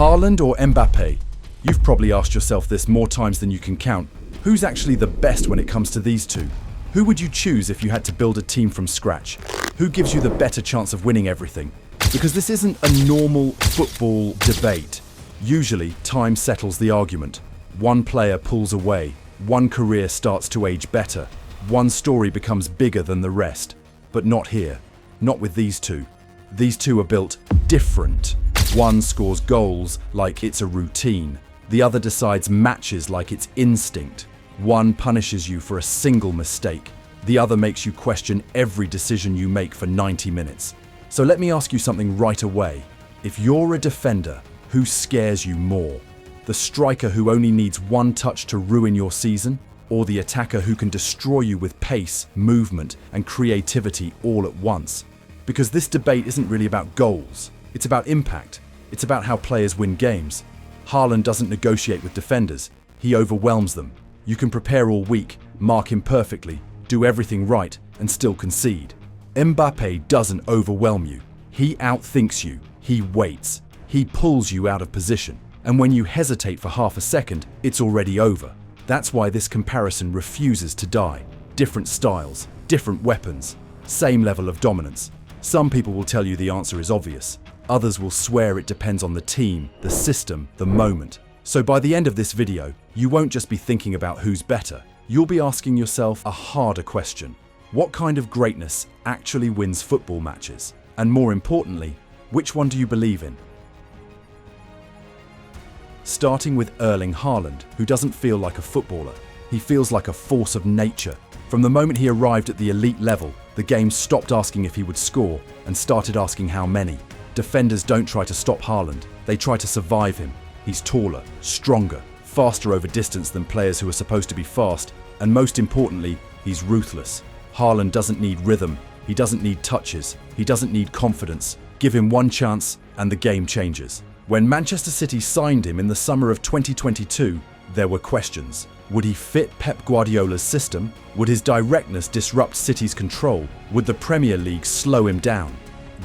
Haaland or Mbappé? You've probably asked yourself this more times than you can count. Who's actually the best when it comes to these two? Who would you choose if you had to build a team from scratch? Who gives you the better chance of winning everything? Because this isn't a normal football debate. Usually, time settles the argument. One player pulls away, one career starts to age better, one story becomes bigger than the rest. But not here. Not with these two. These two are built different. One scores goals like it's a routine. The other decides matches like it's instinct. One punishes you for a single mistake. The other makes you question every decision you make for 90 minutes. So let me ask you something right away. If you're a defender, who scares you more? The striker who only needs one touch to ruin your season? Or the attacker who can destroy you with pace, movement, and creativity all at once? Because this debate isn't really about goals. It's about impact. It's about how players win games. Haaland doesn't negotiate with defenders. He overwhelms them. You can prepare all week, mark him perfectly, do everything right, and still concede. Mbappé doesn't overwhelm you. He outthinks you. He waits. He pulls you out of position. And when you hesitate for half a second, it's already over. That's why this comparison refuses to die. Different styles, different weapons, same level of dominance. Some people will tell you the answer is obvious. Others will swear it depends on the team, the system, the moment. So by the end of this video, you won't just be thinking about who's better. You'll be asking yourself a harder question. What kind of greatness actually wins football matches? And more importantly, which one do you believe in? Starting with Erling Haaland, who doesn't feel like a footballer. He feels like a force of nature. From the moment he arrived at the elite level, the game stopped asking if he would score and started asking how many. Defenders don't try to stop Haaland, they try to survive him. He's taller, stronger, faster over distance than players who are supposed to be fast, and most importantly, he's ruthless. Haaland doesn't need rhythm, he doesn't need touches, he doesn't need confidence. Give him one chance and the game changes. When Manchester City signed him in the summer of 2022, there were questions. Would he fit Pep Guardiola's system? Would his directness disrupt City's control? Would the Premier League slow him down?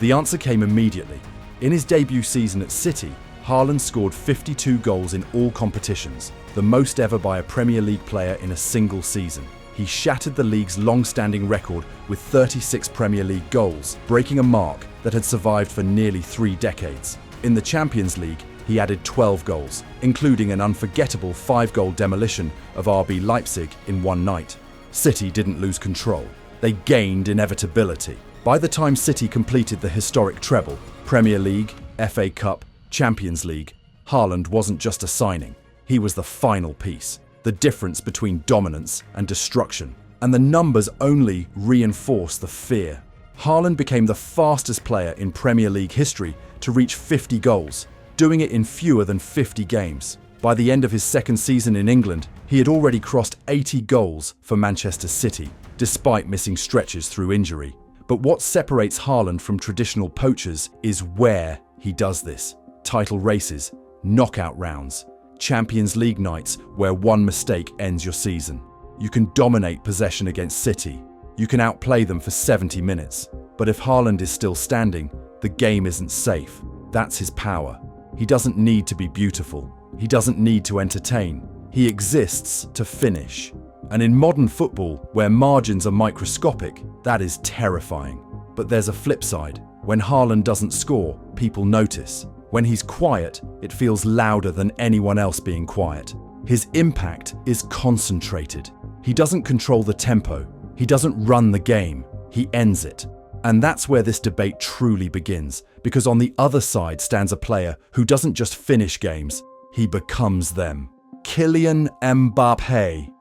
The answer came immediately. In his debut season at City, Haaland scored 52 goals in all competitions, the most ever by a Premier League player in a single season. He shattered the league's long-standing record with 36 Premier League goals, breaking a mark that had survived for nearly 3 decades. In the Champions League, he added 12 goals, including an unforgettable 5-goal demolition of RB Leipzig in one night. City didn't lose control. They gained inevitability. By the time City completed the historic treble, Premier League, FA Cup, Champions League, Haaland wasn't just a signing. He was the final piece, the difference between dominance and destruction. And the numbers only reinforce the fear. Haaland became the fastest player in Premier League history to reach 50 goals, doing it in fewer than 50 games. By the end of his second season in England, he had already crossed 80 goals for Manchester City, despite missing stretches through injury. But what separates Haaland from traditional poachers is where he does this. Title races, knockout rounds, Champions League nights where one mistake ends your season. You can dominate possession against City. You can outplay them for 70 minutes. But if Haaland is still standing, the game isn't safe. That's his power. He doesn't need to be beautiful. He doesn't need to entertain. He exists to finish. And in modern football, where margins are microscopic, that is terrifying. But there's a flip side. When Haaland doesn't score, people notice. When he's quiet, it feels louder than anyone else being quiet. His impact is concentrated. He doesn't control the tempo. He doesn't run the game. He ends it. And that's where this debate truly begins, because on the other side stands a player who doesn't just finish games, he becomes them. Kylian Mbappé.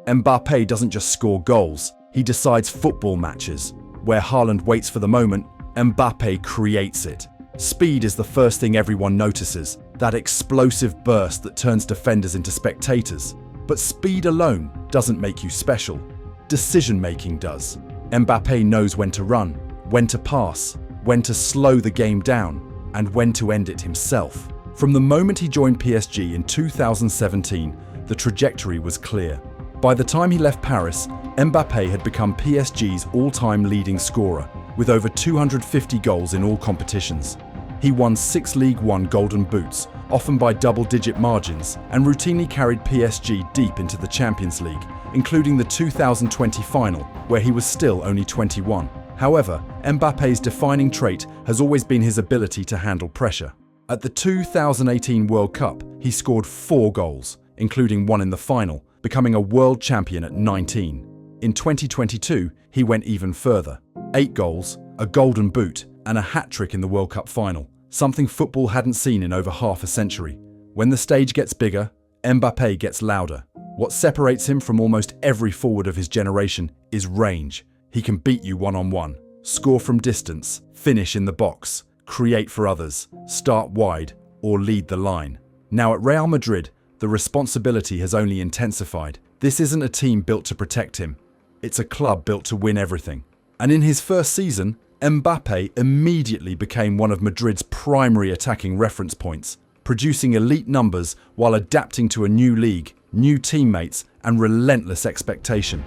Mbappé doesn't just score goals, he decides football matches. Where Haaland waits for the moment, Mbappé creates it. Speed is the first thing everyone notices, that explosive burst that turns defenders into spectators. But speed alone doesn't make you special. Decision-making does. Mbappé knows when to run, when to pass, when to slow the game down, and when to end it himself. From the moment he joined PSG in 2017, the trajectory was clear. By the time he left Paris, Mbappé had become PSG's all-time leading scorer, with over 250 goals in all competitions. He won 6 League One Golden Boots, often by double-digit margins, and routinely carried PSG deep into the Champions League, including the 2020 final, where he was still only 21. However, Mbappé's defining trait has always been his ability to handle pressure. At the 2018 World Cup, he scored 4 goals, including one in the final, becoming a world champion at 19. In 2022, he went even further. 8 goals, a golden boot, and a hat-trick in the World Cup final, something football hadn't seen in over half a century. When the stage gets bigger, Mbappé gets louder. What separates him from almost every forward of his generation is range. He can beat you one-on-one, score from distance, finish in the box, create for others, start wide, or lead the line. Now at Real Madrid, the responsibility has only intensified. This isn't a team built to protect him. It's a club built to win everything. And in his first season, Mbappé immediately became one of Madrid's primary attacking reference points, producing elite numbers while adapting to a new league, new teammates, and relentless expectation.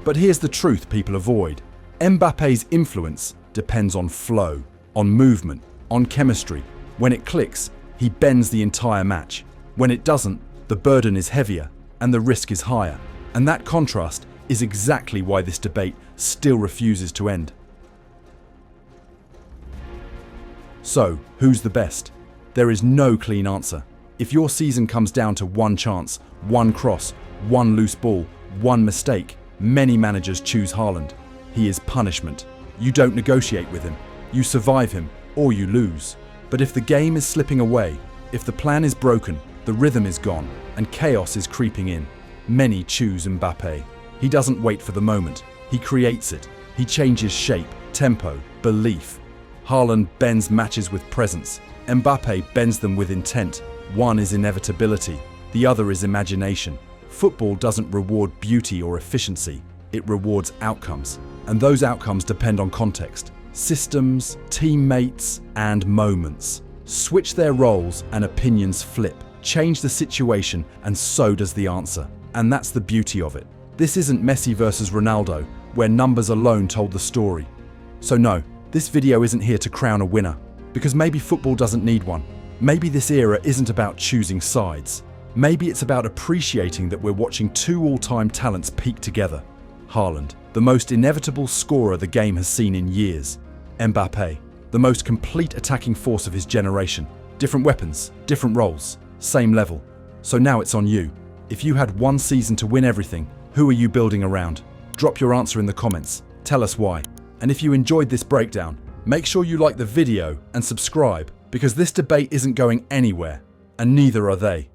But here's the truth people avoid. Mbappé's influence depends on flow, on movement, on chemistry. When it clicks, he bends the entire match. When it doesn't, the burden is heavier and the risk is higher. And that contrast is exactly why this debate still refuses to end. So, who's the best? There is no clean answer. If your season comes down to one chance, one cross, one loose ball, one mistake, many managers choose Haaland. He is punishment. You don't negotiate with him. You survive him, or you lose. But if the game is slipping away, if the plan is broken, the rhythm is gone, and chaos is creeping in, many choose Mbappé. He doesn't wait for the moment. He creates it. He changes shape, tempo, belief. Haaland bends matches with presence. Mbappé bends them with intent. One is inevitability, the other is imagination. Football doesn't reward beauty or efficiency, it rewards outcomes. And those outcomes depend on context, systems, teammates, and moments. Switch their roles and opinions flip. Change the situation and so does the answer. And that's the beauty of it. This isn't Messi versus Ronaldo, where numbers alone told the story. So no, this video isn't here to crown a winner, because maybe football doesn't need one. Maybe this era isn't about choosing sides. Maybe it's about appreciating that we're watching 2 all-time talents peak together. Haaland, the most inevitable scorer the game has seen in years. Mbappé, the most complete attacking force of his generation. Different weapons, different roles, same level. So now it's on you. If you had one season to win everything, who are you building around? Drop your answer in the comments. Tell us why. And if you enjoyed this breakdown, make sure you like the video and subscribe, because this debate isn't going anywhere, and neither are they.